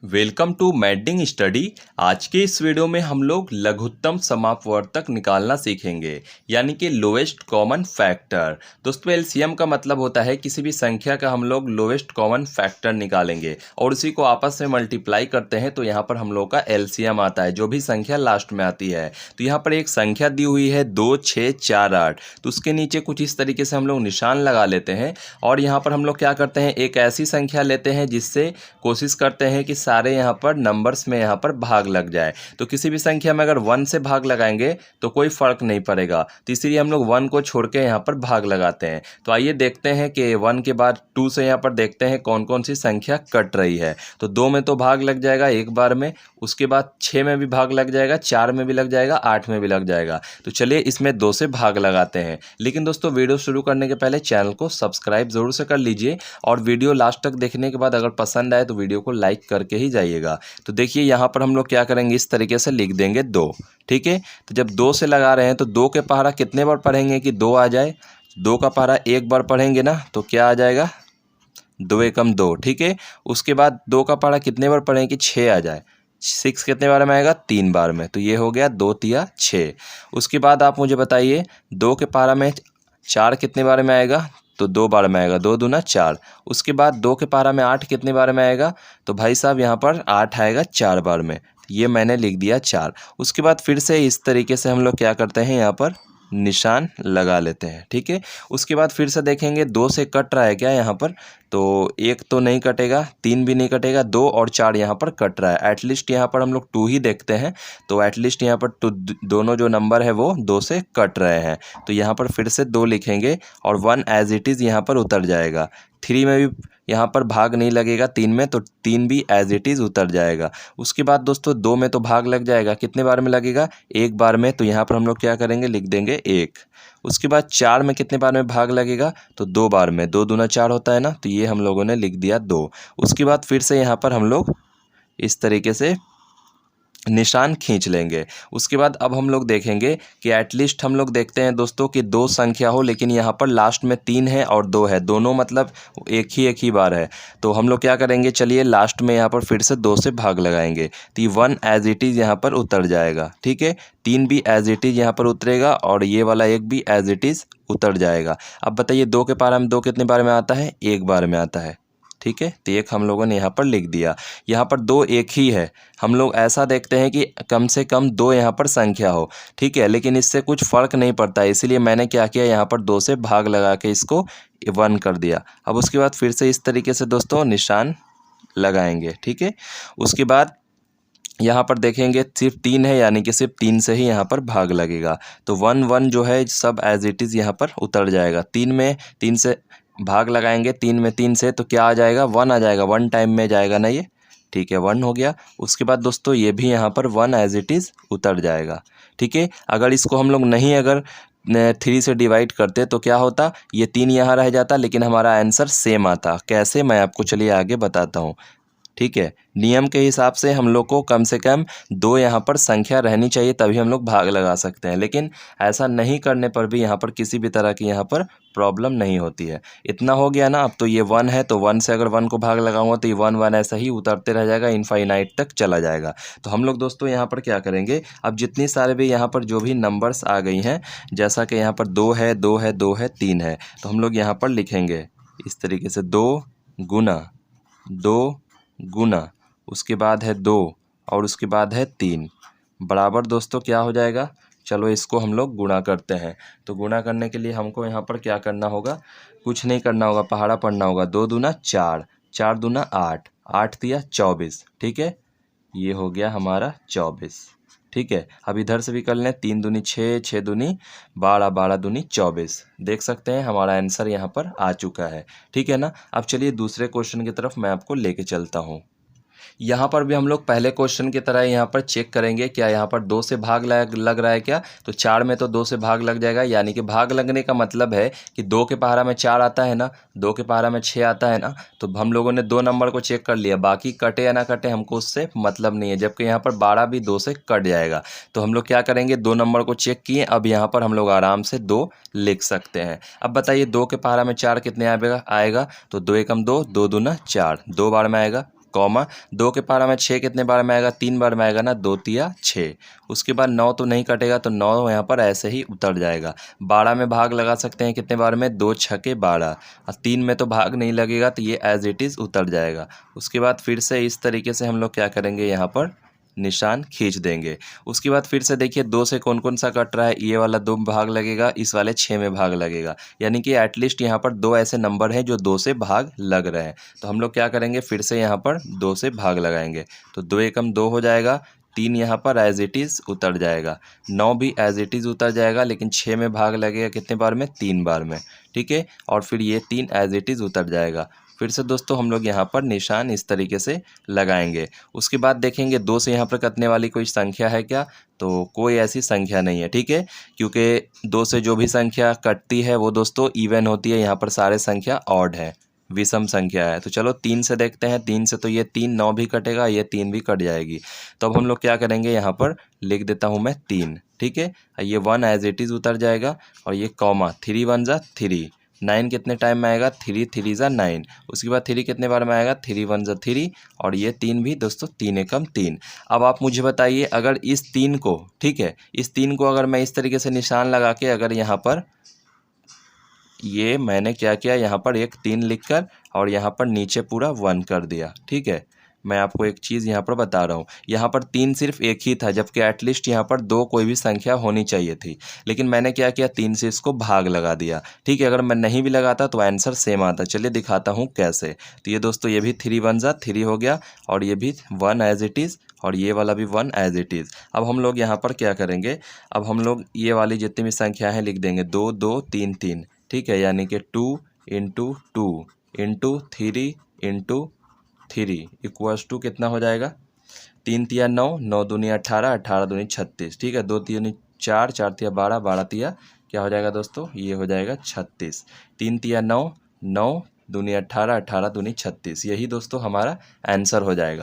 Welcome to madding study. आज के इस वीडियो में हम लोग लघुत्तम समापवर्तक निकालना सीखेंगे, यानी कि लोएस्ट कॉमन फैक्टर। दोस्तों एलसीएम का मतलब होता है किसी भी संख्या का हम लोग लोएस्ट कॉमन फैक्टर निकालेंगे और उसी को आपस में मल्टीप्लाई करते हैं तो यहाँ पर हम लोग का एलसीएम आता है, जो भी संख्या लास्ट में आती है। तो यहाँ पर एक संख्या दी हुई है 2, 6, 4, 8, तो उसके नीचे कुछ इस तरीके से हम लोग निशान लगा लेते हैं और यहाँ पर हम लोग क्या करते हैं, एक ऐसी संख्या लेते हैं जिससे कोशिश करते हैं कि सारे यहाँ पर नंबर्स में यहाँ पर भाग लग जाए। तो किसी भी संख्या में अगर 1 से भाग लगाएंगे तो कोई फर्क नहीं पड़ेगा, तो इसलिए हम लोग 1 को छोड़ के यहाँ पर भाग लगाते हैं। तो आइए देखते हैं कि 1 के बाद 2 से यहाँ पर देखते हैं कौन कौन सी संख्या कट रही है। तो 2 में तो भाग लग जाएगा एक बार में, उसके बाद 6 में भी भाग लग जाएगा, 4 में भी लग जाएगा, 8 में भी लग जाएगा। तो चलिए इसमें 2 से भाग लगाते हैं। लेकिन दोस्तों वीडियो शुरू करने के पहले चैनल को सब्सक्राइब जरूर से कर लीजिए और वीडियो लास्ट तक देखने के बाद अगर पसंद आए तो वीडियो को लाइक करके ही जाइएगा। तो देखिए यहाँ पर हम लोग क्या करेंगे, इस तरीके से लिख देंगे 2। ठीक है, तो जब 2 से लगा रहे हैं तो 2 के पहाड़ा कितने बार पढ़ेंगे कि 2 आ जाए। 2 का पहाड़ा एक बार पढ़ेंगे ना तो क्या आ जाएगा, 2 एकम 2। ठीक है, उसके बाद 2 का पहाड़ा कितने बार पढ़ेंगे कि 6 आ जाए। 6 कितने बार में आएगा, 3 बार में, तो ये हो गया 2 तिया 6। उसके बाद आप मुझे बताइए 2 के पहाड़ा में 4 कितने बार में आएगा, तो 2 बार में आएगा, 2 दूना 4। उसके बाद 2 के पहाड़ा में 8 कितने बार में आएगा, तो भाई साहब यहाँ पर 8 आएगा 4 बार में, ये मैंने लिख दिया 4। उसके बाद फिर से इस तरीके से हम लोग क्या करते हैं, यहाँ पर निशान लगा लेते हैं। ठीक है, उसके बाद फिर से देखेंगे 2 से कट रहा है क्या यहाँ पर, तो 1 तो नहीं कटेगा, 3 भी नहीं कटेगा, 2 और 4 यहाँ पर कट रहा है। एटलीस्ट यहाँ पर हम लोग 2 ही देखते हैं, तो एटलीस्ट यहाँ पर दोनों जो नंबर है वो 2 से कट रहे हैं। तो यहाँ पर फिर से 2 लिखेंगे और 1 एज इट इज़ यहाँ पर उतर जाएगा। 3 में भी यहाँ पर भाग नहीं लगेगा, 3 में तो 3 भी एज इट इज़ उतर जाएगा। उसके बाद दोस्तों 2 में तो भाग लग जाएगा, कितने बार में लगेगा, एक बार में, तो यहाँ पर हम लोग क्या करेंगे, लिख देंगे 1। उसके बाद 4 में कितने बार में भाग लगेगा, तो 2 बार में, 2 दूना 4 होता है ना, तो ये हम लोगों ने लिख दिया 2। उसके बाद फिर से यहाँ पर हम लोग इस तरीके से निशान खींच लेंगे। उसके बाद अब हम लोग देखेंगे कि एटलीस्ट हम लोग देखते हैं दोस्तों कि 2 संख्या हो, लेकिन यहाँ पर लास्ट में 3 है और 2 है, दोनों मतलब एक ही बार है। तो हम लोग क्या करेंगे, चलिए लास्ट में यहाँ पर फिर से 2 से भाग लगाएंगे, तो ये 1 एज इट इज़ यहाँ पर उतर जाएगा। ठीक है, 3 भी एज इट इज़ यहाँ पर उतरेगा और ये वाला 1 भी एज इट इज़ उतर जाएगा। अब बताइए 2 के पारा में 2 कितने बार में आता है, एक बार में आता है। ठीक है, तो 1 हम लोगों ने यहाँ पर लिख दिया। यहाँ पर 2 एक ही है, हम लोग ऐसा देखते हैं कि कम से कम 2 यहाँ पर संख्या हो। ठीक है, लेकिन इससे कुछ फ़र्क नहीं पड़ता, इसीलिए मैंने क्या किया, यहाँ पर 2 से भाग लगा के इसको 1 कर दिया। अब उसके बाद फिर से इस तरीके से दोस्तों निशान लगाएंगे। ठीक है, उसके बाद यहाँ पर देखेंगे सिर्फ 3 है, यानी कि सिर्फ 3 से ही यहाँ पर भाग लगेगा, तो 1 1 जो है सब एज इट इज़ यहाँ पर उतर जाएगा। 3 में 3 से भाग लगाएंगे, 3 में 3 से, तो क्या आ जाएगा, 1 आ जाएगा, 1 टाइम में जाएगा ना ये। ठीक है, 1 हो गया। उसके बाद दोस्तों ये भी यहाँ पर 1 एज इट इज़ उतर जाएगा। ठीक है, अगर इसको हम लोग नहीं अगर 3 से डिवाइड करते तो क्या होता, ये 3 यहाँ रह जाता, लेकिन हमारा आंसर सेम आता। कैसे, मैं आपको चलिए आगे बताता हूँ। ठीक है, नियम के हिसाब से हम लोग को कम से कम 2 यहाँ पर संख्या रहनी चाहिए, तभी हम लोग भाग लगा सकते हैं, लेकिन ऐसा नहीं करने पर भी यहाँ पर किसी भी तरह की यहाँ पर प्रॉब्लम नहीं होती है। इतना हो गया ना। अब तो ये 1 है, तो 1 से अगर 1 को भाग लगाऊंगा तो ये 1 1 ऐसा ही उतरते रह जाएगा, इनफाइनाइट तक चला जाएगा। तो हम लोग दोस्तों यहाँ पर क्या करेंगे, अब जितनी सारे भी यहाँ पर जो भी नंबर्स आ गई हैं, जैसा कि यहाँ पर 2 है, 2 है, 2 है, 3 है, तो हम लोग यहाँ पर लिखेंगे इस तरीके से 2 गुना 2 गुना, उसके बाद है 2 और उसके बाद है 3 बराबर दोस्तों क्या हो जाएगा, चलो इसको हम लोग गुणा करते हैं। तो गुणा करने के लिए हमको यहाँ पर क्या करना होगा, कुछ नहीं करना होगा, पहाड़ा पढ़ना होगा। 2 दूना 4, 4 दूना 8, 8 तिया 24। ठीक है, ये हो गया हमारा 24। ठीक है, अब इधर से भी कर लें, 3 दूनी 6, 6 दूनी 12, 12 दूनी 24। देख सकते हैं हमारा आंसर यहाँ पर आ चुका है। ठीक है ना। अब चलिए दूसरे क्वेश्चन की तरफ मैं आपको लेके चलता हूँ। यहाँ पर भी हम लोग पहले क्वेश्चन की तरह यहाँ पर चेक करेंगे, क्या यहाँ पर 2 से भाग लग रहा है क्या, तो 4 में तो 2 से भाग लग जाएगा, यानी कि भाग लगने का मतलब है कि 2 के पहाड़ा में 4 आता है ना, 2 के पहाड़ा में 6 आता है ना, तो हम लोगों ने 2 नंबर को चेक कर लिया, बाकी कटे या ना कटे हमको उससे मतलब नहीं है, जबकि यहाँ पर 12 भी 2 से कट जाएगा। तो हम लोग क्या करेंगे, 2 नंबर को चेक किए, अब यहाँ पर हम लोग आराम से 2 लिख सकते हैं। अब बताइए 2 के पहाड़ा में 4 कितने आएगा, तो 2 एकम 2, 2 दूना 4, 2 बार में आएगा, कॉमा 2 के पारा में 6 कितने बार में आएगा, 3 बार में आएगा ना, 2 तिया 6। उसके बाद 9 तो नहीं कटेगा तो 9 यहाँ पर ऐसे ही उतर जाएगा। 12 में भाग लगा सकते हैं कितने बार में, 2 छके 12, और 3 में तो भाग नहीं लगेगा तो ये एज इट इज़ उतर जाएगा। उसके बाद फिर से इस तरीके से हम लोग क्या करेंगे, यहाँ पर निशान खींच देंगे। उसके बाद फिर से देखिए 2 से कौन कौन सा कट रहा है, ये वाला 2 में भाग लगेगा, इस वाले 6 में भाग लगेगा, यानी कि एटलीस्ट यहाँ पर 2 ऐसे नंबर हैं जो 2 से भाग लग रहे हैं। तो हम लोग क्या करेंगे, फिर से यहाँ पर 2 से भाग लगाएंगे, तो 2 एकम 2 हो जाएगा, 3 यहाँ पर एज इट इज़ उतर जाएगा, 9 भी एज इट इज़ उतर जाएगा, लेकिन 6 में भाग लगेगा कितने बार में, 3 बार में, ठीक है। और फिर ये 3 एज इट इज़ उतर जाएगा। फिर से दोस्तों हम लोग यहाँ पर निशान इस तरीके से लगाएंगे। उसके बाद देखेंगे 2 से यहाँ पर कटने वाली कोई संख्या है क्या, तो कोई ऐसी संख्या नहीं है, ठीक है, क्योंकि 2 से जो भी संख्या कटती है वो दोस्तों इवन होती है। यहाँ पर सारे संख्या ऑड है, विषम संख्या है। तो चलो 3 से देखते हैं, 3 से तो ये 3 9 भी कटेगा, ये 3 भी कट जाएगी। तो अब हम लोग क्या करेंगे, यहाँ पर लिख देता हूँ मैं 3, ठीक है। ये 1 एज इट इज़ उतर जाएगा, और ये कॉमा 3 1 जा 3, 9 कितने टाइम में आएगा, 3 3 जा 9। उसके बाद 3 कितने बार में आएगा, 3 1 जा 3, और ये 3 भी दोस्तों 3 एकम 3। अब आप मुझे बताइए, अगर इस 3 को, ठीक है, इस 3 को अगर मैं इस तरीके से निशान लगा के, अगर यहाँ पर ये मैंने क्या किया, यहाँ पर एक 3 लिखकर और यहाँ पर नीचे पूरा 1 कर दिया, ठीक है। मैं आपको एक चीज़ यहाँ पर बता रहा हूँ, यहाँ पर 3 सिर्फ एक ही था, जबकि एटलीस्ट यहाँ पर 2 कोई भी संख्या होनी चाहिए थी, लेकिन मैंने क्या किया, 3 से इसको भाग लगा दिया, ठीक है। अगर मैं नहीं भी लगाता तो आंसर सेम आता। चलिए दिखाता हूँ कैसे। तो ये दोस्तों ये भी 3 1 जा 3 हो गया, और ये भी 1 एज इट इज़, और ये वाला भी 1 एज इट इज़। अब हम लोग यहाँ पर क्या करेंगे, अब हम लोग ये वाली जितनी भी संख्या हैं लिख देंगे, 2 2 3 3, ठीक है, यानी कि 2 into 2 into 3 into 3 equals to कितना हो जाएगा, 3 तिया 9, 9 दूनी 18, 18 दूनी 36, ठीक है। 2 तिया 4, 4 तिया 12, 12 तिया क्या हो जाएगा दोस्तों, ये हो जाएगा 36। 3 तिया 9, 9 दूनी 18, 18 दूनी 36, यही दोस्तों हमारा आंसर हो जाएगा।